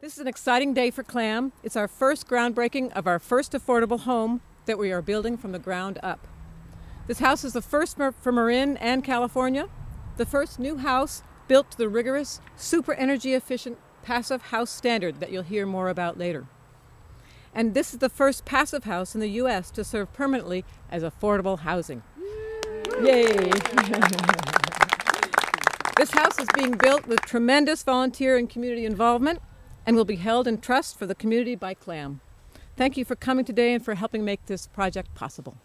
This is an exciting day for CLAM. It's our first groundbreaking of our first affordable home that we are building from the ground up. This house is the first for Marin and California, the first new house built to the rigorous, super energy efficient passive house standard that you'll hear more about later. And this is the first passive house in the U.S. to serve permanently as affordable housing. Yay! This house is being built with tremendous volunteer and community involvement and will be held in trust for the community by CLAM. Thank you for coming today and for helping make this project possible.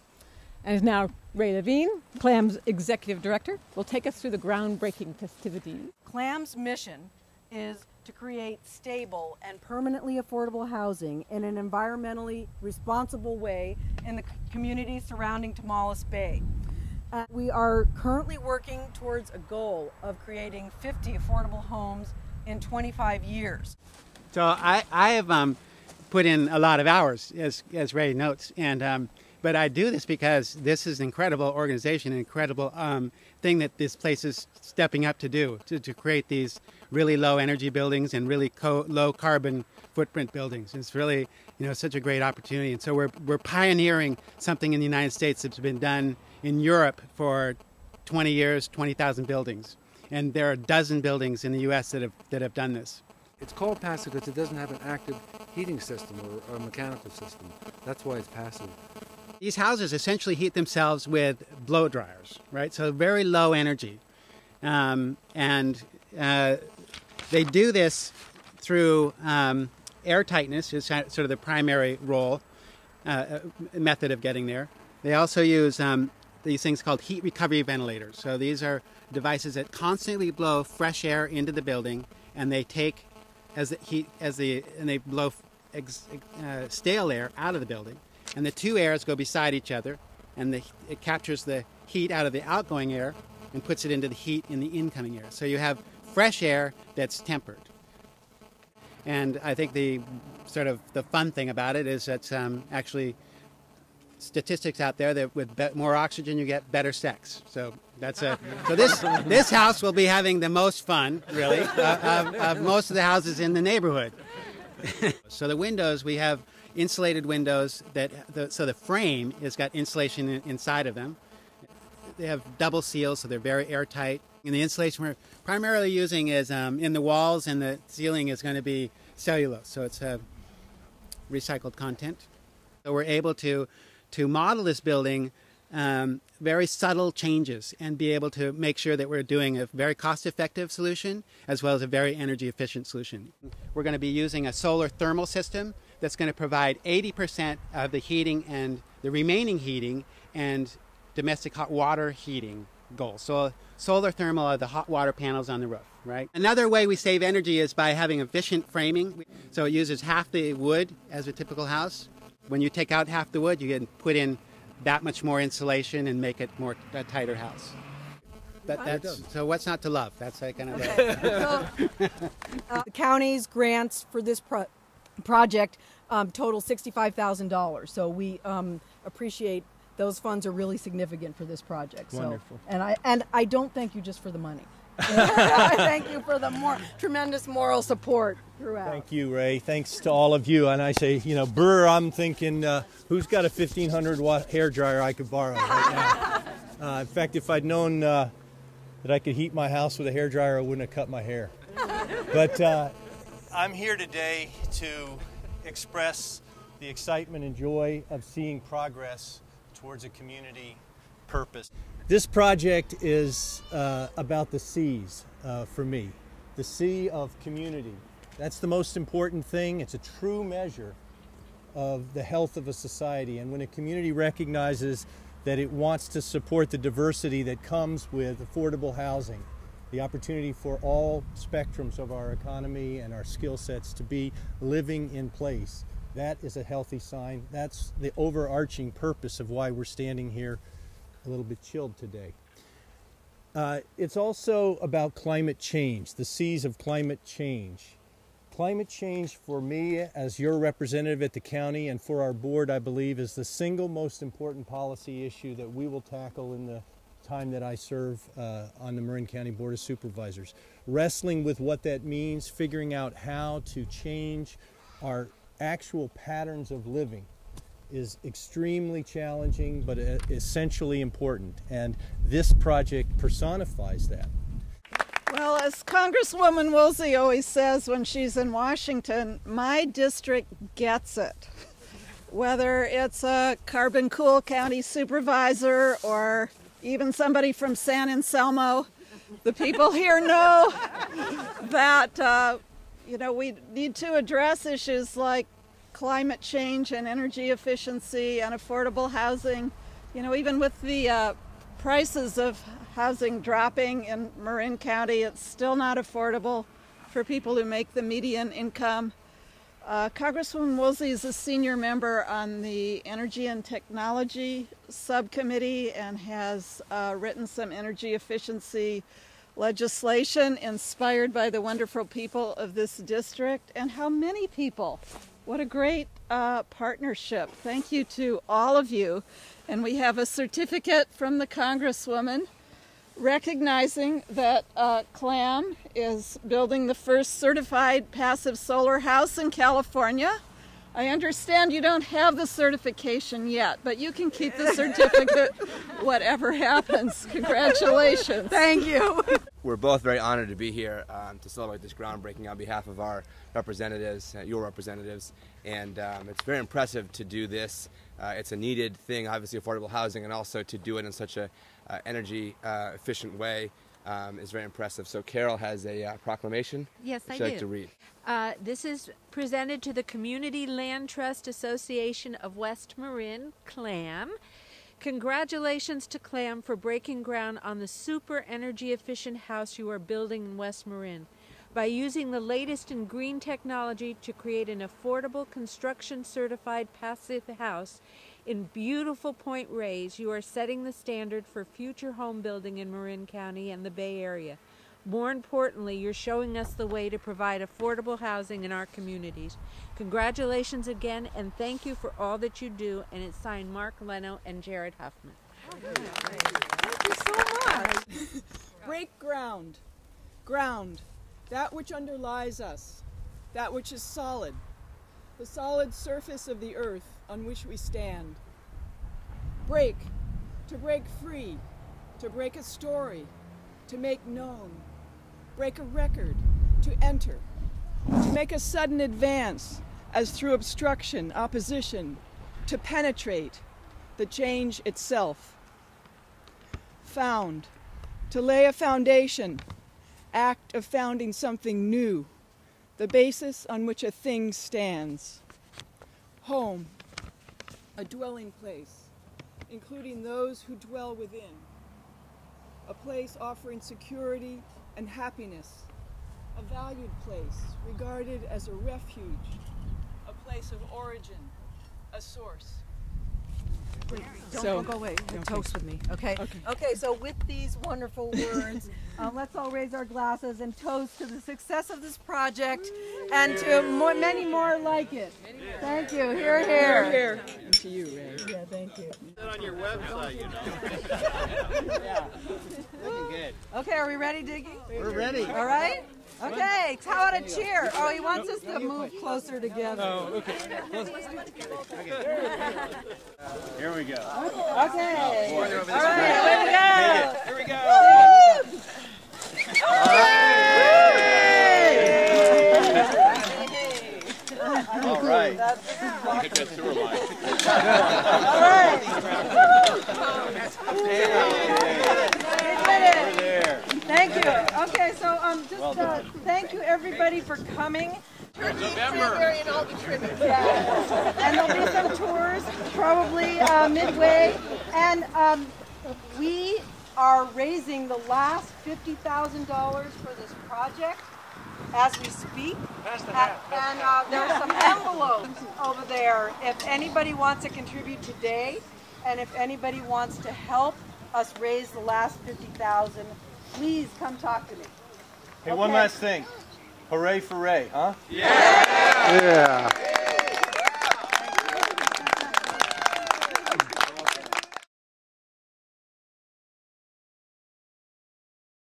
And now Ray Levine, CLAM's Executive Director, will take us through the groundbreaking festivities. CLAM's mission is to create stable and permanently affordable housing in an environmentally responsible way in the communities surrounding Tomales Bay. We are currently working towards a goal of creating 50 affordable homes in 25 years. So I have put in a lot of hours, as Ray notes, and but I do this because this is an incredible organization, an incredible thing that this place is stepping up to do, to create these really low energy buildings and really low carbon footprint buildings. It's really, such a great opportunity. And so we're pioneering something in the United States that's been done in Europe for 20 years, 20,000 buildings. And there are a dozen buildings in the U.S. that have done this. It's called passive because it doesn't have an active heating system or a mechanical system. That's why it's passive. These houses essentially heat themselves with blow dryers, right? So very low energy. And they do this through air tightness is sort of the primary method of getting there. They also use these things called heat recovery ventilators. So these are devices that constantly blow fresh air into the building, and they take and they blow stale air out of the building. And the two airs go beside each other, and it captures the heat out of the outgoing air and puts it into the heat in the incoming air. So you have fresh air that's tempered. And I think the fun thing about it is that actually statistics out there that with more oxygen you get better sex. So this house will be having the most fun, really, of most of the houses in the neighborhood. So the windows, we have insulated windows so the frame has got insulation inside of them. They have double seals, so they're very airtight. And the insulation we're primarily using is in the walls, and the ceiling is going to be cellulose, so it's recycled content. So we're able to model this building very subtle changes and be able to make sure that we're doing a very cost-effective solution as well as a very energy-efficient solution. We're going to be using a solar thermal system that's going to provide 80% of the heating and the remaining heating and domestic hot water heating goals. So solar thermal are the hot water panels on the roof, right? Another way we save energy is by having efficient framing. So it uses half the wood as a typical house. When you take out half the wood, you can put in that much more insulation and make it a tighter house. So what's not to love? That's like kind of the county's grants for this project total $65,000. So we appreciate those funds are really significant for this project. Wonderful. So, and I don't thank you just for the money. I thank you for the tremendous moral support throughout. Thank you, Ray. Thanks to all of you. And I say, Burr, I'm thinking, who's got a 1,500-watt hair dryer I could borrow right now? In fact, if I'd known that I could heat my house with a hair dryer, I wouldn't have cut my hair. But I'm here today to express the excitement and joy of seeing progress towards a community purpose. This project is about the C's for me. The C of community. That's the most important thing. It's a true measure of the health of a society. And when a community recognizes that it wants to support the diversity that comes with affordable housing, the opportunity for all spectrums of our economy and our skill sets to be living in place, that is a healthy sign. That's the overarching purpose of why we're standing here a little bit chilled today. It's also about climate change, the C's of climate change. Climate change for me as your representative at the county and for our board, I believe, is the single most important policy issue that we will tackle in the time that I serve on the Marin County Board of Supervisors. Wrestling with what that means, figuring out how to change our actual patterns of living is extremely challenging, but essentially important. And this project personifies that. Well, as Congresswoman Woolsey always says when she's in Washington, my district gets it. Whether it's a Carbon Cool County supervisor or even somebody from San Anselmo, the people here know that we need to address issues like climate change and energy efficiency and affordable housing. Even with the prices of housing dropping in Marin County, it's still not affordable for people who make the median income. Congresswoman Woolsey is a senior member on the Energy and Technology Subcommittee and has written some energy efficiency legislation inspired by the wonderful people of this district. And how many people? What a great partnership. Thank you to all of you. And we have a certificate from the Congresswoman recognizing that CLAM is building the first certified passive solar house in California. I understand you don't have the certification yet, but you can keep the certificate whatever happens. Congratulations. Thank you. We're both very honored to be here to celebrate this groundbreaking on behalf of our representatives, your representatives, and it's very impressive to do this. It's a needed thing, obviously affordable housing, and also to do it in such a energy efficient way is very impressive. So Carol has a proclamation. Yes, I Would do. you like to read? This is presented to the Community Landtrust Association of West Marin, CLAM. Congratulations to CLAM for breaking ground on the super energy efficient house you are building in West Marin. By using the latest in green technology to create an affordable construction certified passive house in beautiful Point Reyes, you are setting the standard for future home building in Marin County and the Bay Area. More importantly, you're showing us the way to provide affordable housing in our communities. Congratulations again, and thank you for all that you do. And it's signed Mark Leno and Jared Huffman. Thank you so much. Break ground. Ground. That which underlies us. That which is solid. The solid surface of the earth on which we stand. Break. To break free. To break a story. To make known. Break a record. To enter. To make a sudden advance, as through obstruction, opposition. To penetrate. The change itself. Found. To lay a foundation. Act of founding something new. The basis on which a thing stands. Home. A dwelling place, including those who dwell within. A place offering security and happiness. A valued place, regarded as a refuge. A place of origin. A source. Wait, don't go away. Toast with me, okay? Okay, so with these wonderful words, let's all raise our glasses and toast to the success of this project and to many more like it. Thank you. Here, here. Here. And to you, Ray. Yeah, thank you. On your website, you know. Yeah. Looking good. Okay, are we ready, Diggy? We're ready. All right? Okay, how about a cheer? Oh, he wants us to move closer together. Oh, okay. Here we go. Okay. All right, here we go. All right. Hit that sewer line. All right. Over there. Thank you. Okay, so thank you everybody for coming. November. Yeah. And there'll be some tours probably midway. And we are raising the last $50,000 for this project as we speak. And there are some envelopes over there if anybody wants to contribute today, and if anybody wants to help us raise the last $50,000, please come talk to me. Hey, one last thing. Hooray for Ray, huh? Yeah! Yeah.